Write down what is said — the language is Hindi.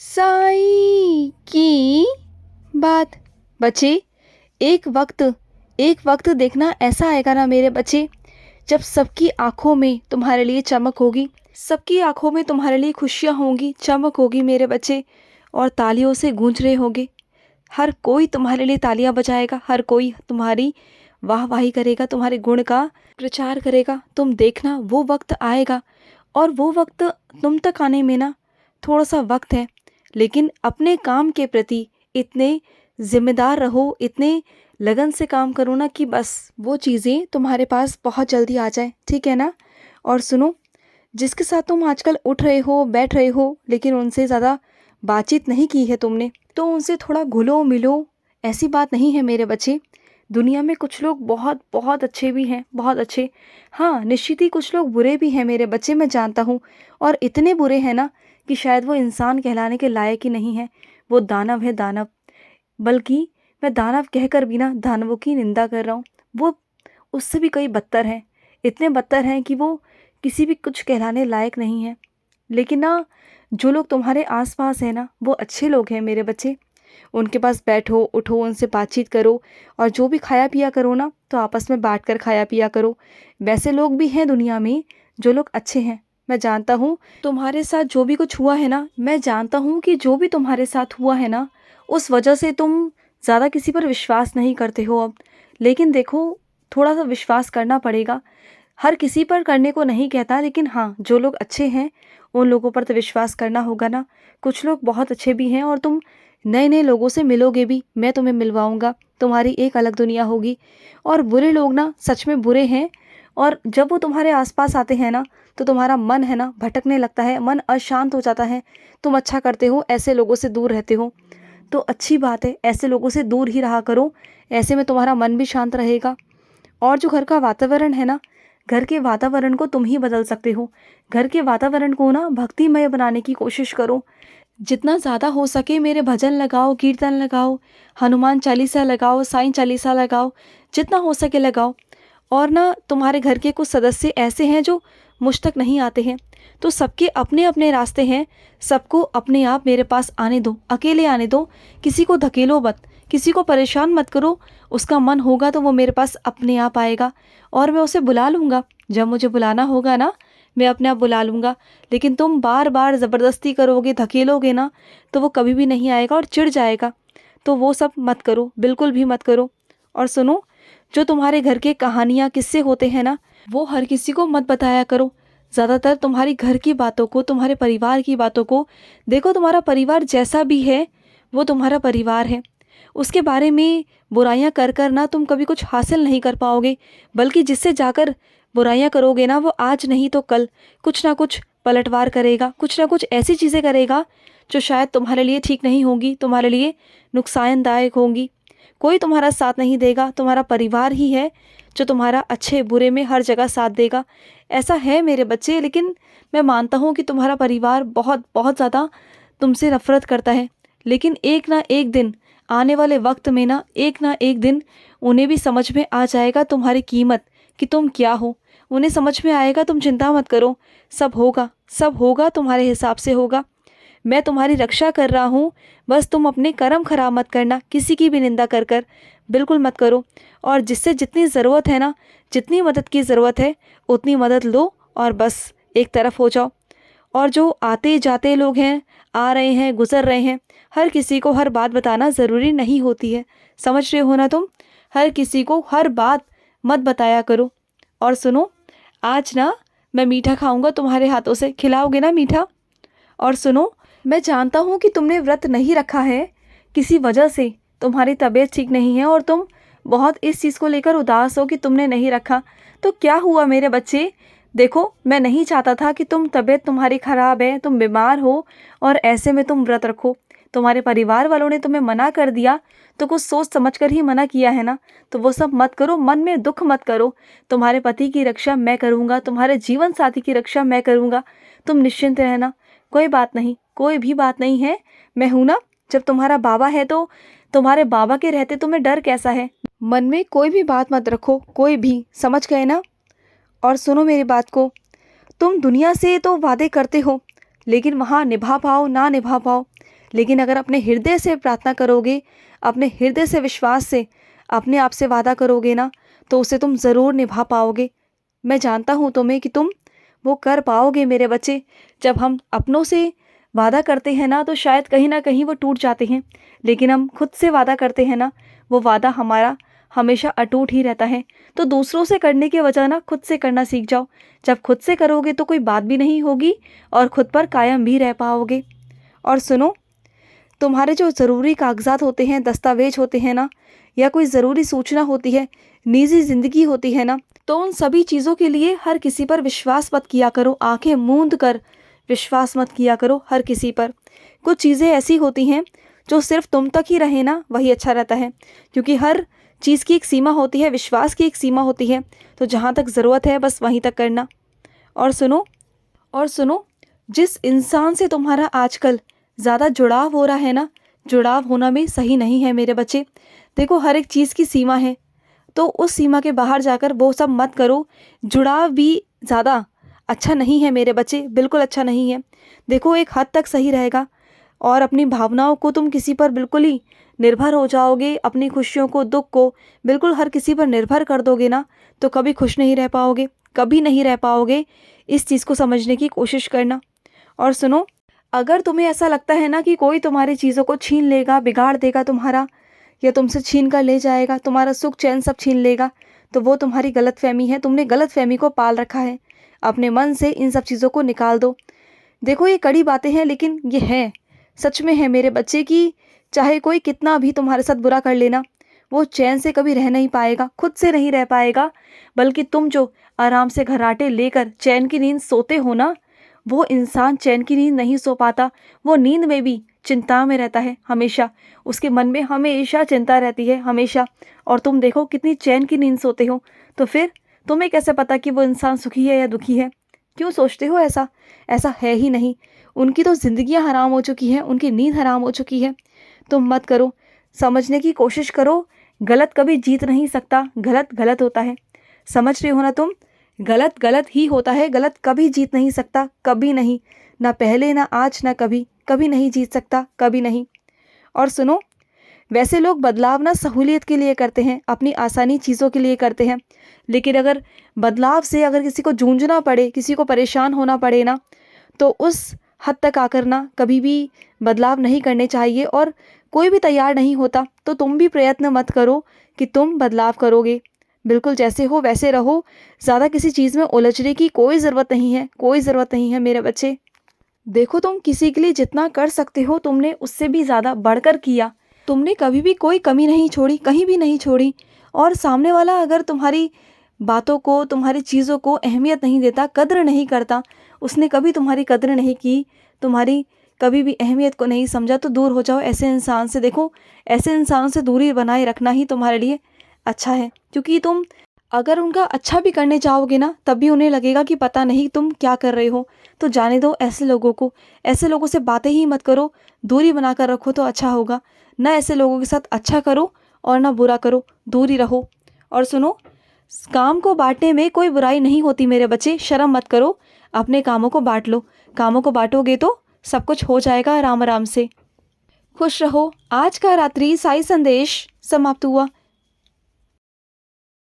साई की बात। बच्चे, एक वक्त देखना ऐसा आएगा ना मेरे बच्चे, जब सबकी आंखों में तुम्हारे लिए चमक होगी, सबकी आंखों में तुम्हारे लिए खुशियाँ होंगी, चमक होगी मेरे बच्चे, और तालियों से गूंज रहे होंगे। हर कोई तुम्हारे लिए तालियां बजाएगा, हर कोई तुम्हारी वाहवाही करेगा, तुम्हारे गुण का प्रचार करेगा। तुम देखना वो वक्त आएगा, और वो वक्त तुम तक आने में ना थोड़ा सा वक्त है, लेकिन अपने काम के प्रति इतने जिम्मेदार रहो, इतने लगन से काम करो ना कि बस वो चीज़ें तुम्हारे पास बहुत जल्दी आ जाए, ठीक है ना। और सुनो, जिसके साथ तुम आजकल उठ रहे हो, बैठ रहे हो, लेकिन उनसे ज़्यादा बातचीत नहीं की है तुमने, तो उनसे थोड़ा घुलो मिलो, ऐसी बात नहीं है मेरे बच्चे। दुनिया में कुछ लोग बहुत बहुत अच्छे भी हैं, बहुत अच्छे। हाँ, निश्चित ही कुछ लोग बुरे भी हैं मेरे बच्चे, मैं जानता हूँ। और इतने बुरे हैं ना कि शायद वो इंसान कहलाने के लायक ही नहीं है। वो दानव है, दानव। बल्कि मैं दानव कहकर भी ना दानवों की निंदा कर रहा हूँ। वो उससे भी कई बदतर हैं, इतने बदतर हैं कि वो किसी भी कुछ कहलाने लायक नहीं है। लेकिन ना, जो लोग तुम्हारे आसपास हैं ना, वो अच्छे लोग हैं मेरे बच्चे। उनके पास बैठो, उठो, उनसे बातचीत करो, और जो भी खाया पिया करो ना, तो आपस में बांट कर खाया पिया करो। वैसे लोग भी हैं दुनिया में जो लोग अच्छे हैं। मैं जानता हूँ तुम्हारे साथ जो भी कुछ हुआ है ना, मैं जानता हूँ कि जो भी तुम्हारे साथ हुआ है ना, उस वजह से तुम ज़्यादा किसी पर विश्वास नहीं करते हो अब। लेकिन देखो, थोड़ा सा विश्वास करना पड़ेगा। हर किसी पर करने को नहीं कहता, लेकिन हाँ, जो लोग अच्छे हैं उन लोगों पर तो विश्वास करना होगा ना। कुछ लोग बहुत अच्छे भी हैं, और तुम नए नए लोगों से मिलोगे भी, मैं तुम्हें मिलवाऊंगा, तुम्हारी एक अलग दुनिया होगी। और बुरे लोग ना सच में बुरे हैं, और जब वो तुम्हारे आसपास आते हैं ना, तो तुम्हारा मन है ना भटकने लगता है, मन अशांत हो जाता है। तुम अच्छा करते हो, ऐसे लोगों से दूर रहते हो, तो अच्छी बात है, ऐसे लोगों से दूर ही रहा करो। ऐसे में तुम्हारा मन भी शांत रहेगा। और जो घर का वातावरण है ना, घर के वातावरण को तुम ही बदल सकते हो। घर के वातावरण को ना भक्तिमय बनाने की कोशिश करो। जितना ज़्यादा हो सके मेरे भजन लगाओ, कीर्तन लगाओ, हनुमान चालीसा लगाओ, साईं चालीसा लगाओ, जितना हो सके लगाओ। और ना, तुम्हारे घर के कुछ सदस्य ऐसे हैं जो मुझ तक नहीं आते हैं, तो सबके अपने अपने रास्ते हैं। सबको अपने आप मेरे पास आने दो, अकेले आने दो, किसी को धकेलो मत, किसी को परेशान मत करो। उसका मन होगा तो वो मेरे पास अपने आप आएगा, और मैं उसे बुला लूँगा। जब मुझे बुलाना होगा ना, मैं अपने आप बुला लूँगा। लेकिन तुम बार बार ज़बरदस्ती करोगे, धकेलोगे ना, तो वो कभी भी नहीं आएगा और चिढ़ जाएगा। तो वो सब मत करो, बिल्कुल भी मत करो। और सुनो, जो तुम्हारे घर के कहानियाँ किस्से होते हैं ना, वो हर किसी को मत बताया करो। ज़्यादातर तुम्हारी घर की बातों को, तुम्हारे परिवार की बातों को देखो। तुम्हारा परिवार जैसा भी है, वो तुम्हारा परिवार है। उसके बारे में बुराइयां कर कर ना तुम कभी कुछ हासिल नहीं कर पाओगे। बल्कि जिससे जाकर बुराइयां करोगे ना, वो आज नहीं तो कल कुछ ना कुछ पलटवार करेगा, कुछ ना कुछ ऐसी चीज़ें करेगा जो शायद तुम्हारे लिए ठीक नहीं होंगी, तुम्हारे लिए नुकसानदायक होंगी। कोई तुम्हारा साथ नहीं देगा, तुम्हारा परिवार ही है जो तुम्हारा अच्छे बुरे में हर जगह साथ देगा। ऐसा है मेरे बच्चे, लेकिन मैं मानता हूँ कि तुम्हारा परिवार बहुत बहुत ज़्यादा तुमसे नफरत करता है। लेकिन एक ना एक दिन, आने वाले वक्त में ना एक दिन उन्हें भी समझ में आ जाएगा तुम्हारी कीमत, कि तुम क्या हो। उन्हें समझ में आएगा, तुम चिंता मत करो, सब होगा, सब होगा, तुम्हारे हिसाब से होगा। मैं तुम्हारी रक्षा कर रहा हूँ, बस तुम अपने कर्म खराब मत करना, किसी की भी निंदा कर कर बिल्कुल मत करो। और जिससे जितनी ज़रूरत है ना, जितनी मदद की ज़रूरत है, उतनी मदद लो, और बस एक तरफ हो जाओ। और जो आते जाते लोग हैं, आ रहे हैं, गुजर रहे हैं, हर किसी को हर बात बताना ज़रूरी नहीं होती है। समझ रहे हो ना तुम? हर किसी को हर बात मत बताया करो। और सुनो, आज ना मैं मीठा खाऊंगा तुम्हारे हाथों से, खिलाओगे ना मीठा? और सुनो, मैं जानता हूँ कि तुमने व्रत नहीं रखा है, किसी वजह से तुम्हारी तबीयत ठीक नहीं है, और तुम बहुत इस चीज़ को लेकर उदास हो कि तुमने नहीं रखा। तो क्या हुआ मेरे बच्चे? देखो, मैं नहीं चाहता था कि तबीयत तुम्हारी ख़राब है, तुम बीमार हो, और ऐसे में तुम व्रत रखो। तुम्हारे परिवार वालों ने तुम्हें मना कर दिया, तो कुछ सोच समझ कर ही मना किया है ना, तो वो सब मत करो, मन में दुख मत करो। तुम्हारे पति की रक्षा मैं करूँगा, तुम्हारे जीवन साथी की रक्षा मैं करूँगा। तुम निश्चिंत रहना, कोई बात नहीं, कोई भी बात नहीं है, मैं हूं ना। जब तुम्हारा बाबा है तो तुम्हारे बाबा के रहते तुम्हें डर कैसा है? मन में कोई भी बात मत रखो, कोई भी, समझ गए ना? और सुनो मेरी बात को, तुम दुनिया से तो वादे करते हो, लेकिन वहाँ निभा पाओ ना निभा पाओ, लेकिन अगर अपने हृदय से प्रार्थना करोगे, अपने हृदय से विश्वास से अपने आप से वादा करोगे ना, तो उसे तुम ज़रूर निभा पाओगे। मैं जानता हूँ तुम्हें कि तुम वो कर पाओगे मेरे बच्चे। जब हम अपनों से वादा करते हैं ना, तो शायद कहीं ना कहीं वो टूट जाते हैं, लेकिन हम खुद से वादा करते हैं ना, वो वादा हमारा हमेशा अटूट ही रहता है। तो दूसरों से करने के बजाय ना खुद से करना सीख जाओ। जब खुद से करोगे तो कोई बात भी नहीं होगी और खुद पर कायम भी रह पाओगे। और सुनो, तुम्हारे जो ज़रूरी कागजात होते हैं, दस्तावेज होते हैं ना, या कोई ज़रूरी सूचना होती है, निजी ज़िंदगी होती है ना, तो उन सभी चीज़ों के लिए हर किसी पर विश्वास मत किया करो। आंखें मूंद कर विश्वास मत किया करो हर किसी पर। कुछ चीज़ें ऐसी होती हैं जो सिर्फ तुम तक ही रहे ना, वही अच्छा रहता है, क्योंकि हर चीज़ की एक सीमा होती है, विश्वास की एक सीमा होती है। तो जहाँ तक ज़रूरत है बस वहीं तक करना। और सुनो, जिस इंसान से तुम्हारा आजकल ज़्यादा जुड़ाव हो रहा है ना, जुड़ाव होना भी सही नहीं है मेरे बच्चे। देखो, हर एक चीज़ की सीमा है, तो उस सीमा के बाहर जाकर वो सब मत करो। जुड़ाव भी ज़्यादा अच्छा नहीं है मेरे बच्चे, बिल्कुल अच्छा नहीं है। देखो, एक हद तक सही रहेगा, और अपनी भावनाओं को तुम किसी पर बिल्कुल ही निर्भर हो जाओगे, अपनी खुशियों को, दुख को बिल्कुल हर किसी पर निर्भर कर दोगे ना, तो कभी खुश नहीं रह पाओगे, कभी नहीं रह पाओगे। इस चीज़ को समझने की कोशिश करना। और सुनो, अगर तुम्हें ऐसा लगता है ना कि कोई तुम्हारी चीज़ों को छीन लेगा, बिगाड़ देगा तुम्हारा, या तुमसे छीन कर ले जाएगा, तुम्हारा सुख चैन सब छीन लेगा, तो वो तुम्हारी गलतफहमी है। तुमने गलतफहमी को पाल रखा है। अपने मन से इन सब चीज़ों को निकाल दो। देखो, ये कड़ी बातें हैं, लेकिन ये है, सच में है मेरे बच्चे की। चाहे कोई कितना भी तुम्हारे साथ बुरा कर लेना, वो चैन से कभी रह नहीं पाएगा, खुद से नहीं रह पाएगा। बल्कि तुम जो आराम से घराटे लेकर चैन की नींद सोते हो ना, वो इंसान चैन की नींद नहीं सो पाता। वो नींद में भी चिंता में रहता है हमेशा, उसके मन में हमेशा चिंता रहती है, हमेशा। और तुम देखो कितनी चैन की नींद सोते हो, तो फिर तुम्हें कैसे पता कि वो इंसान सुखी है या दुखी है? क्यों सोचते हो ऐसा? ऐसा है ही नहीं। उनकी तो ज़िंदगियां हराम हो चुकी हैं, उनकी नींद हराम हो चुकी है। तुम मत करो, समझने की कोशिश करो। गलत कभी जीत नहीं सकता, गलत गलत होता है। समझ रहे हो ना तुम? गलत गलत ही होता है, गलत कभी जीत नहीं सकता, कभी नहीं। ना पहले, ना आज, ना कभी, कभी नहीं जीत सकता, कभी नहीं। और सुनो, वैसे लोग बदलाव ना सहूलियत के लिए करते हैं, अपनी आसानी चीज़ों के लिए करते हैं, लेकिन अगर बदलाव से अगर किसी को जूझना पड़े, किसी को परेशान होना पड़े ना, तो उस हद तक आकर ना कभी भी बदलाव नहीं करने चाहिए। और कोई भी तैयार नहीं होता, तो तुम भी प्रयत्न मत करो कि तुम बदलाव करोगे। बिल्कुल जैसे हो वैसे रहो। ज़्यादा किसी चीज़ में उलझने की कोई ज़रूरत नहीं है, कोई ज़रूरत नहीं है मेरे बच्चे। देखो, तुम किसी के लिए जितना कर सकते हो, तुमने उससे भी ज़्यादा बढ़कर किया। तुमने कभी भी कोई कमी नहीं छोड़ी, कहीं भी नहीं छोड़ी। और सामने वाला अगर तुम्हारी बातों को, तुम्हारी चीज़ों को अहमियत नहीं देता, कद्र नहीं करता, उसने कभी तुम्हारी कद्र नहीं की, तुम्हारी कभी भी अहमियत को नहीं समझा, तो दूर हो जाओ ऐसे इंसान से। देखो, ऐसे इंसान से दूरी बनाए रखना ही तुम्हारे लिए अच्छा है, क्योंकि तुम अगर उनका अच्छा भी करने जाओगे ना, तब भी उन्हें लगेगा कि पता नहीं तुम क्या कर रहे हो। तो जाने दो ऐसे लोगों को, ऐसे लोगों से बातें ही मत करो, दूरी बनाकर रखो तो अच्छा होगा। ना ऐसे लोगों के साथ अच्छा करो और ना बुरा करो, दूरी रहो। और सुनो, काम को बांटने में कोई बुराई नहीं होती मेरे बच्चे, शर्म मत करो, अपने कामों को बांट लो। कामों को बांटोगे तो सब कुछ हो जाएगा आराम आराम से। खुश रहो। आज का रात्रि साई संदेश समाप्त हुआ।